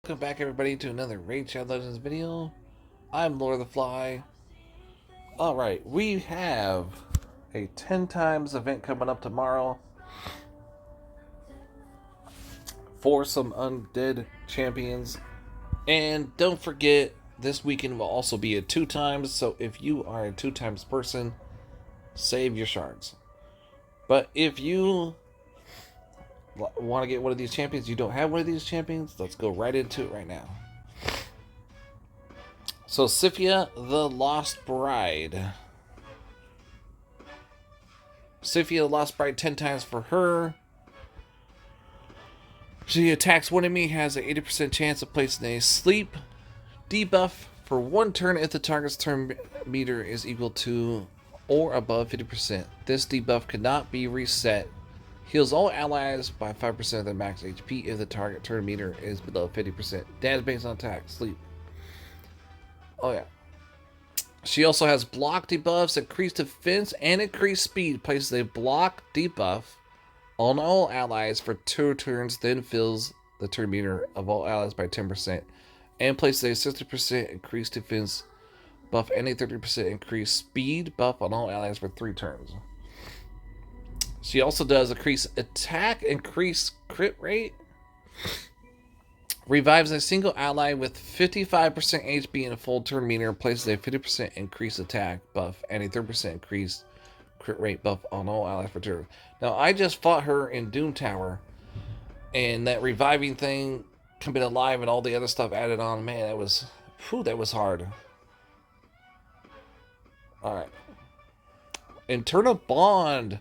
Welcome back, everybody, to another Raid Shadow Legends video. I'm Lord of the Fly. Alright, we have a 10 times event coming up tomorrow for some undead champions. And don't forget, this weekend will also be a 2 times, so if you are a 2 times person, save your shards. But if you want to get one of these champions, you don't have one of these champions, let's go right into it right now. So Syphia, the Lost Bride. Syphia, the Lost Bride, 10 times for her. She attacks one enemy, has an 80% chance of placing a sleep debuff for 1 turn if the target's turn meter is equal to or above 50%. This debuff cannot be reset. Heals all allies by 5% of their max HP if the target turn meter is below 50%. Damage based on attack, sleep. Oh yeah. She also has block debuffs, increased defense, and increased speed. Places a block debuff on all allies for 2 turns, then fills the turn meter of all allies by 10%. And places a 60% increased defense buff and a 30% increased speed buff on all allies for 3 turns. She also does increase attack, increase crit rate, revives a single ally with 55% HP and a full turn meter, places a 50% increased attack buff and a 30% increased crit rate buff on all allies for turn. Now, I just fought her in Doom Tower, and that reviving thing, coming alive, and all the other stuff added on, man, that was hard. Alright. Internal Bond.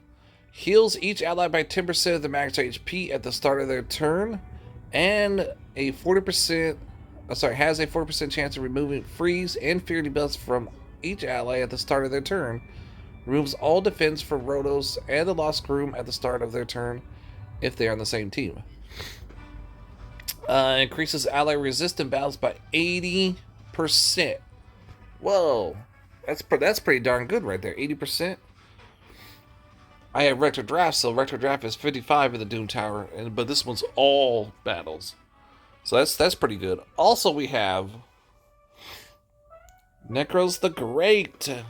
Heals each ally by 10% of the max HP at the start of their turn, and a 40% has a 40% chance of removing freeze and fear debuffs from each ally at the start of their turn. Removes all defense from Rotos and the Lost Groom at the start of their turn if they are on the same team. Increases ally resistant battles by 80%. Whoa, that's pretty darn good right there. 80%. I have Rector Draft, so Rector Draft is 55 in the Doom Tower, but this one's all battles. So that's pretty good. Also, we have Necros the Great.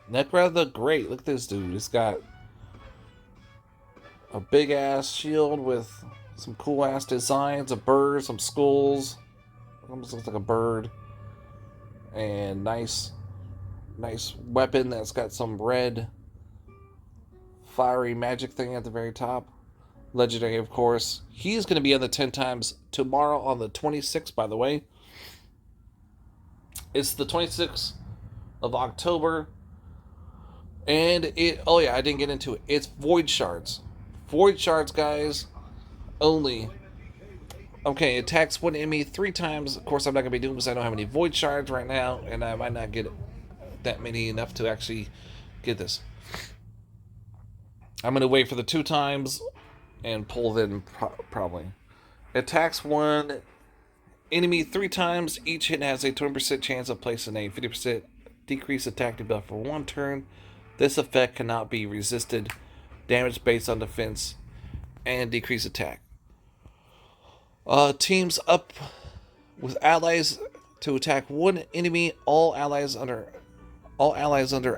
Necro the Great. Look at this dude. He's got a big ass shield with some cool ass designs, a bird, some skulls. Almost looks like a bird. And nice weapon that's got some red fiery magic thing at the very top. Legendary, of course. He's going to be on the 10 times tomorrow on the 26th, by the way. It's the 26th of October. And oh yeah, I didn't get into it. It's Void Shards. Void Shards, guys, only. Okay, attacks one enemy 3 times. Of course, I'm not going to be doing because I don't have any Void Shards right now, and I might not get that many enough to actually get this. I'm going to wait for the 2 times and pull them probably. Attacks one enemy 3 times. Each hit has a 20% chance of placing a 50% decreased attack debuff for 1 turn. This effect cannot be resisted. Damage based on defense and decreased attack. Teams up with allies to attack one enemy. All allies under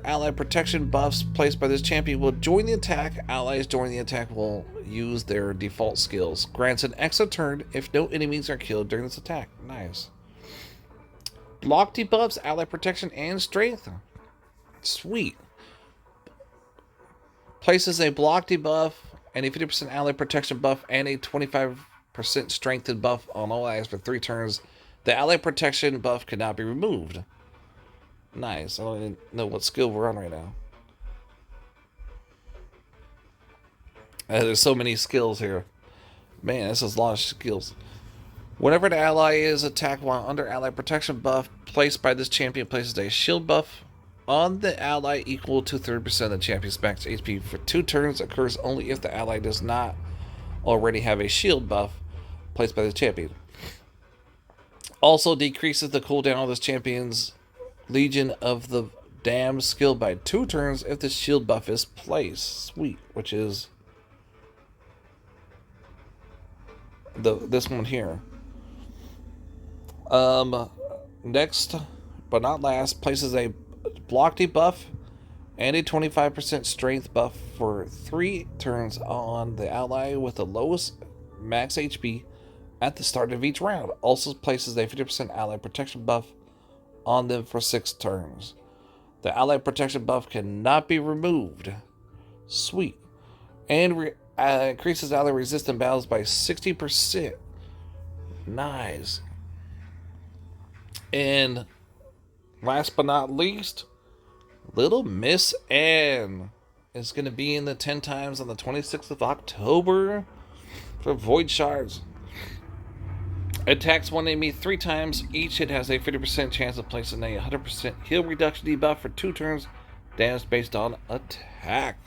ally protection buffs placed by this champion will join the attack. Allies during the attack will use their default skills. Grants an extra turn if no enemies are killed during this attack. Nice. Block debuffs, ally protection, and strength. Sweet. Places a block debuff and a 50% ally protection buff and a 25% strengthened buff on all allies for 3 turns. The ally protection buff cannot be removed. Nice. I don't even know what skill we're on right now. There's so many skills here. Man, this is a lot of skills. Whenever the ally is attacked while under ally protection buff placed by this champion, places a shield buff on the ally equal to 30% of the champion's max HP for 2 turns. Occurs only if the ally does not already have a shield buff placed by the champion. Also decreases the cooldown of this champion's Legion of the Damned skill by 2 turns if the shield buff is placed. Sweet, which is this one here. Next, but not last, places a block debuff and a 25% strength buff for 3 turns on the ally with the lowest max HP at the start of each round. Also places a 50% ally protection buff on them for 6 turns. The ally protection buff cannot be removed. Sweet. And increases ally resistant battles by 60%. Nice. And last but not least, Little Miss Anne is going to be in the 10 times on the 26th of October for Void Shards. Attacks one enemy 3 times. Each hit has a 50% chance of placing a 100% heal reduction debuff for 2 turns. Damage based on attack.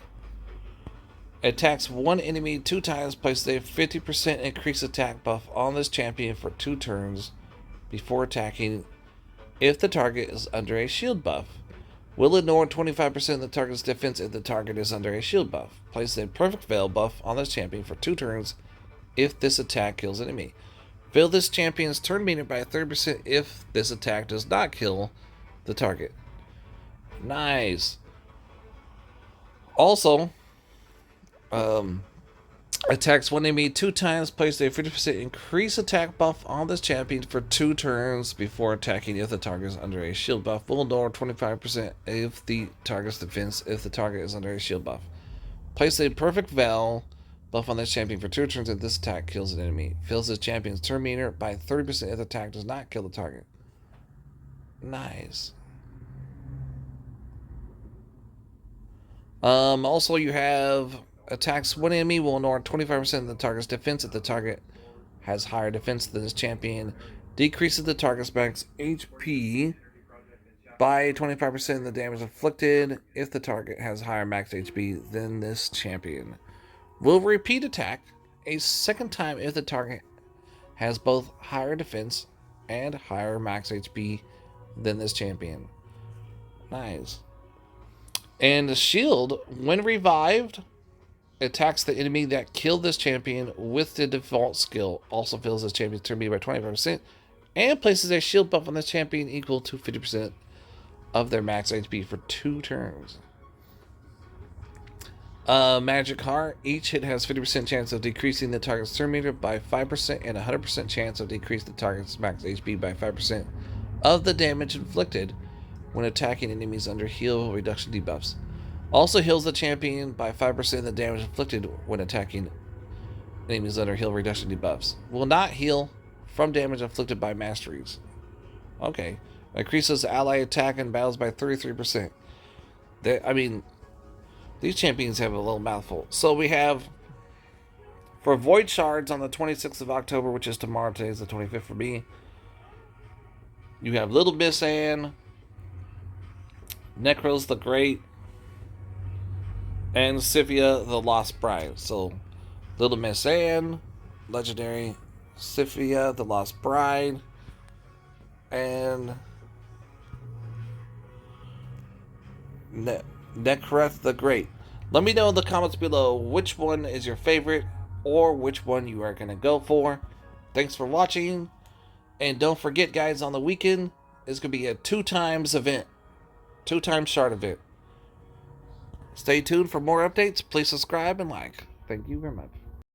Attacks one enemy 2 times. Places a 50% increased attack buff on this champion for 2 turns before attacking if the target is under a shield buff. Will ignore 25% of the target's defense if the target is under a shield buff. Places a perfect veil buff on this champion for 2 turns if this attack kills an enemy. Fill this champion's turn meter by 30% if this attack does not kill the target. Nice. Also, attacks one enemy 2 times. Place a 50% increased attack buff on this champion for 2 turns before attacking if the target is under a shield buff. Will ignore 25% if the target's defense if the target is under a shield buff. Place a perfect veil buff on this champion for 2 turns if this attack kills an enemy. Fills this champion's turn meter by 30% if the attack does not kill the target. Nice. Also, you have attacks one enemy will ignore 25% of the target's defense if the target has higher defense than this champion. Decreases the target's max HP by 25% of the damage inflicted if the target has higher max HP than this champion. Will repeat attack a 2nd time if the target has both higher defense and higher max HP than this champion. Nice. And the shield, when revived, attacks the enemy that killed this champion with the default skill. Also fills this champion's turn meter by 25% and places a shield buff on this champion equal to 50% of their max HP for 2 turns. Magic Heart. Each hit has 50% chance of decreasing the target's turn meter by 5% and 100% chance of decreasing the target's max HP by 5% of the damage inflicted when attacking enemies under heal reduction debuffs. Also heals the champion by 5% of the damage inflicted when attacking enemies under heal reduction debuffs. Will not heal from damage inflicted by masteries. Okay. Increases ally attack and battles by 33%. These champions have a little mouthful. So we have, for Void Shards on the 26th of October, which is tomorrow, today's the 25th for me, you have Little Miss Anne, Necros the Great, and Syphia the Lost Bride. So, Little Miss Anne, Legendary, Syphia the Lost Bride, and Necros the Great. Let me know in the comments below which one is your favorite or which one you are going to go for. Thanks for watching. And don't forget, guys, on the weekend, it's going to be a 2 times event. 2 times shard event. Stay tuned for more updates. Please subscribe and like. Thank you very much.